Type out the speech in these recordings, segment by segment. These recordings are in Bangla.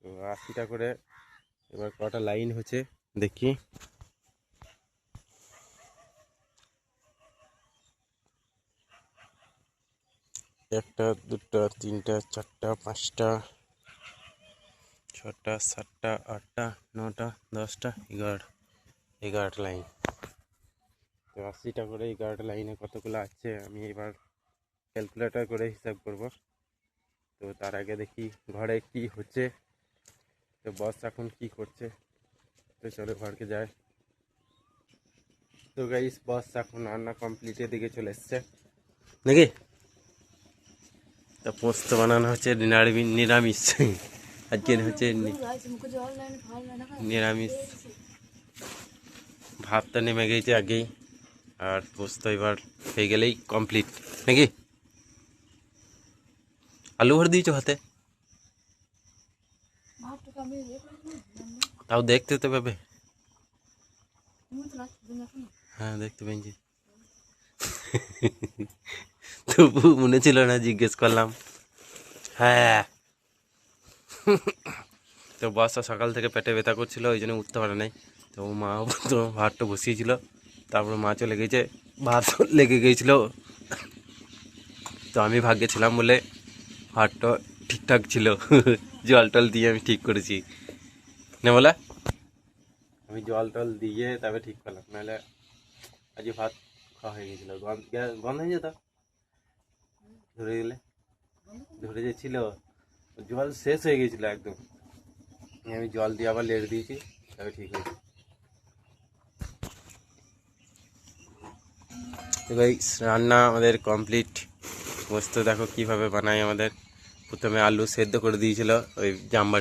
তো 80টা করে এবার কটা লাইন হচ্ছে দেখি। একটা, দুটা, তিনটা, চারটা, পাঁচটা, ছটা, সাতটা, আটটা, নটা, 10টা, 11টা লাইন। তো 80টা করে 11টা লাইনে কতগুলো আছে আমি এবার ক্যালকুলেটর করে হিসাব করব। তো তার আগে দেখি ঘরে কি হচ্ছে, তো বস এখন কি করছে। তো চলো ঘরকে যায়। তো গাইস বস এখন রান্না কমপ্লিটের দিকে চলে এসছে নাকি। তা পোস্ত বানানো হচ্ছে নিরামিষ আজকে হচ্ছে নিরামিষ। ভাতটা নেমে গেছে আগেই, আর পোস্ত এবার হয়ে গেলেই কমপ্লিট নাকি। আলু ভর দিয়েছো হাতে, তাও দেখতে তো পাবে। হ্যাঁ দেখতে পেয়েছি, তবু মনে ছিল না, জিজ্ঞেস করলাম। হ্যাঁ তো বসটা সকাল থেকে পেটে ব্যথা করছিল, ওই জন্য উঠতে পারে নাই। তো মা তো ভাতটা বসিয়েছিল, তারপরে মা চলে গেছে, ভাত লেগে গিয়েছিল। তো আমি ভাগ্যে ছিলাম বলে ভাতটা ঠিকঠাক ছিল, জল টল দিয়ে আমি ঠিক করেছি না বলে। আমি জল টল দিয়ে তবে ঠিক করলাম, নাহলে আজকে ভাত খাওয়া হয়ে গেছিলো, গন্ধ হয়ে যেত, ধরে গেলে ধরে যেছিল, জল শেষ হয়ে গেছিল একদম। আমি জল দিয়ে আবার লেড়ে দিয়েছি, তবে ঠিক হয়েছে। তো ভাই রান্না আমাদের কমপ্লিট। পোস্ত দেখো কিভাবে বানাই আমাদের। প্রথমে আলু সেদ্ধ করে দিয়েছিল ওই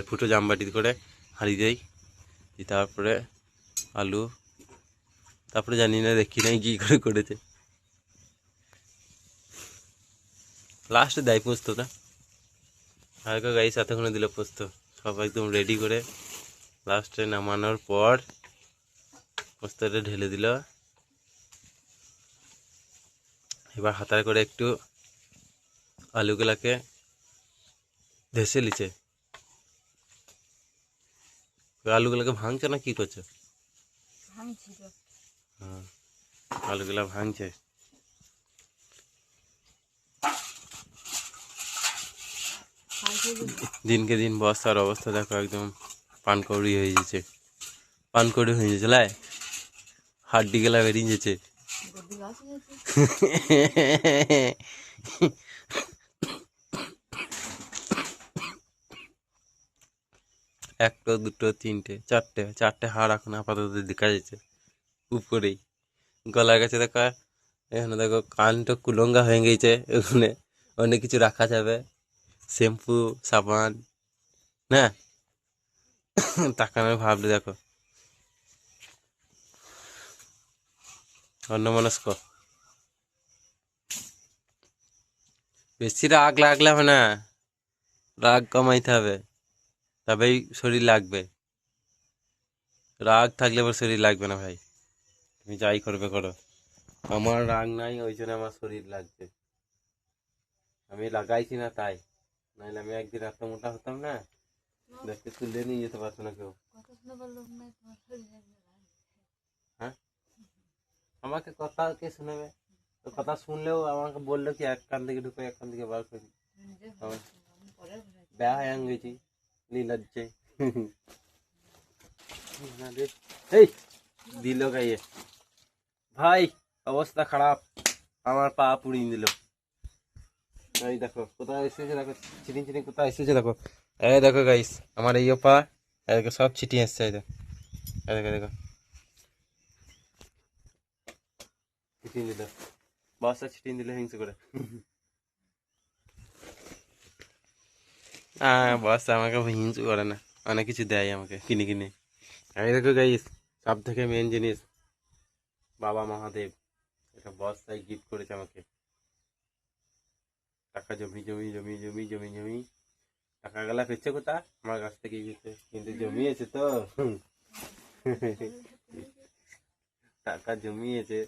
ফুটো জামবাটি করে হাঁড়ি দেই, তারপরে আলু, তারপরে জানি না দেখি নাই কী করে করেছে, লাস্টে দেয় পোস্তটা। হালকা গাই সাথেক্ষণে দিল পোস্ত, সব একদম রেডি করে লাস্টে নামানোর পর পোস্তটা ঢেলে দিল। এবার হাতায় করে একটু আলুগুলাকে ধেসে লিছে। আলুগুলোকে ভাঙছে না কি করছে? হ্যাঁ আলুগুলা ভাঙছে। দিনকে দিন বস্তার অবস্থা দেখো, একদম পানকৌড়ি হয়ে যাচ্ছে, পানকৌড়ি হয়ে যাচ্ছে লাই, হাড্ডি গেলা বেরিয়ে যাচ্ছে। একটা, দুটো, তিনটে, চারটে হাড় এখন আপাতত দেখা যাচ্ছে উপরেই। গলার কাছে দেখো, এখানে দেখো কানটা কুলঙ্গা হয়ে গেছে, ওখানে অনেক কিছু রাখা যাবে, শ্যাম্পু, সাবান না। তাকানোর ভাবলে দেখো অন্যমনস্ক। বেশি রাগ লাগলে হবে না, রাগ কমাইতে হবে, তবেই শরীর লাগবে। রাগ থাকলে আবার শরীর লাগবে না ভাই, তুমি যাই করবে করো। আমার রাগ নাই, ওই জন্য আমার শরীর লাগছে। আমি লাগাইছি না তাই, নাহলে আমি একদিন এত মোটা হতাম না, দেখতে তুলে নিয়ে যেতে পারতো না কেউ। আমাকে কথা কে শোনাবে? তো কথা শুনলেও আমাকে বললো কি এক কান থেকে ঢুকে এক কান থেকে বার করি। বেয়া হয়ে গেছি লীলাজ্জে। এই দিল গাইয়ে ভাই, অবস্থা খারাপ, আমার পা পুড়িয়ে দিল। এই দেখো কোথায় এসেছে, দেখো চিটিং চিটিং কোথায় এসেছে দেখো। এই দেখো গাইস, আমার এই পা এদিকে সব ছিটিয়ে এসছে। এই দেখো, এই দেখো দেখো ছিটিয়ে দিল, বস্তা ছিটিয়ে দিল হিংসে করে। বস্তা আমাকে হিংসে করে না, অনেক কিছু দেয় আমাকে কিনে কিনে। এই দেখো গাইস, সব থেকে মেন জিনিস বাবা মহাদেব এটা বস্তায় গিফট করেছে আমাকে। টাকা জমি জমি জমি জমি জমি জমি টাকা গেলা পেয়েছে কোথা, আমার কাছ থেকেই গেছে, কিন্তু জমিয়েছে তো। টাকা জমিয়েছে,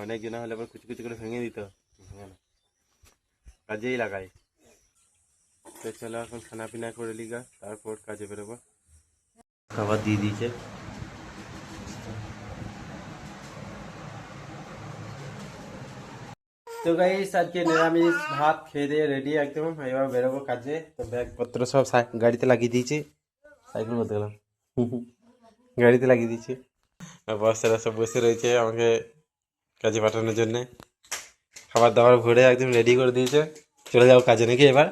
অনেক জন হলে আবার কুচি কুচি করে ভেঙে দিত, কাজেই লাগাই। তো চলো এখন খানা পিনা করে লিগা, তারপর কাজে বেরোবো। খাবার দিয়ে দিয়েছে। তো গাইস আজকে নিরামিষ ভাত খেয়ে দিয়ে রেডি একদম, এবার বেরোবো কাজে। তো ব্যাগপত্র সব গাড়িতে লাগিয়ে দিয়েছি, সাইকেল বলতে গেলাম, গাড়িতে লাগিয়ে দিয়েছি। বস্তারা সব বসে রয়েছে আমাকে কাজে পাঠানোর জন্যে। খাবার দাবার ভরে একদম রেডি করে দিয়েছে, চলে যাবো কাজে নাকি এবার।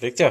দেখছো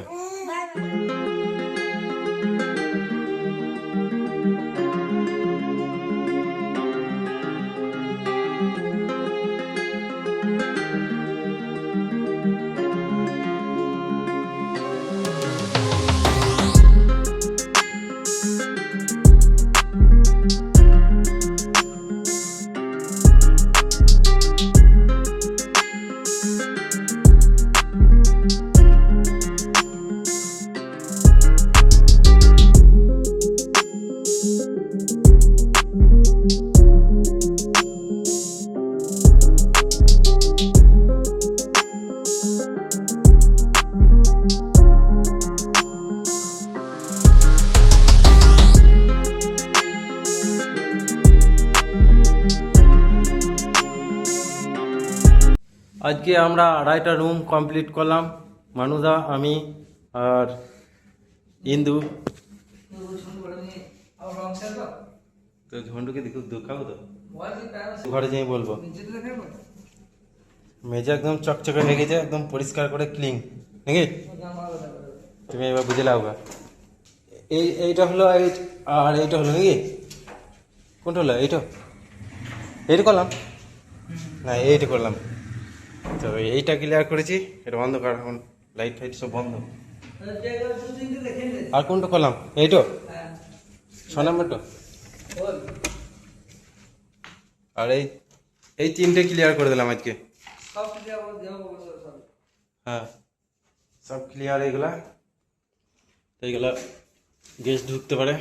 আজকে আমরা 2.5টা রুম কমপ্লিট করলাম, মানুদা, আমি আর ইন্দু। তো ঝন্ডুকে দেখো দেখাবো তো, ঘরে যাই বলবো। মেজে একদম চকচকে হয়ে গেছে, একদম পরিষ্কার করে ক্লিন নাকি, তুমি এবার বুঝে লাও। এইটা হলো এইট, আর এইটা হলো নাকি, কোনটা হলো? এইটা করলাম না, এইটা করলাম। তো এইটা ক্লিয়ার করেছি, এটা বন্ধ কর এখন, লাইট ফাইট সব বন্ধ। আর কোনটা করলাম? এইটা 6 নম্বরটা। আর এই 3টে ক্লিয়ার করে দিলাম আজকে। হ্যাঁ সব ক্লিয়ার, এইগুলা গেস্ট ঢুকতে পারে।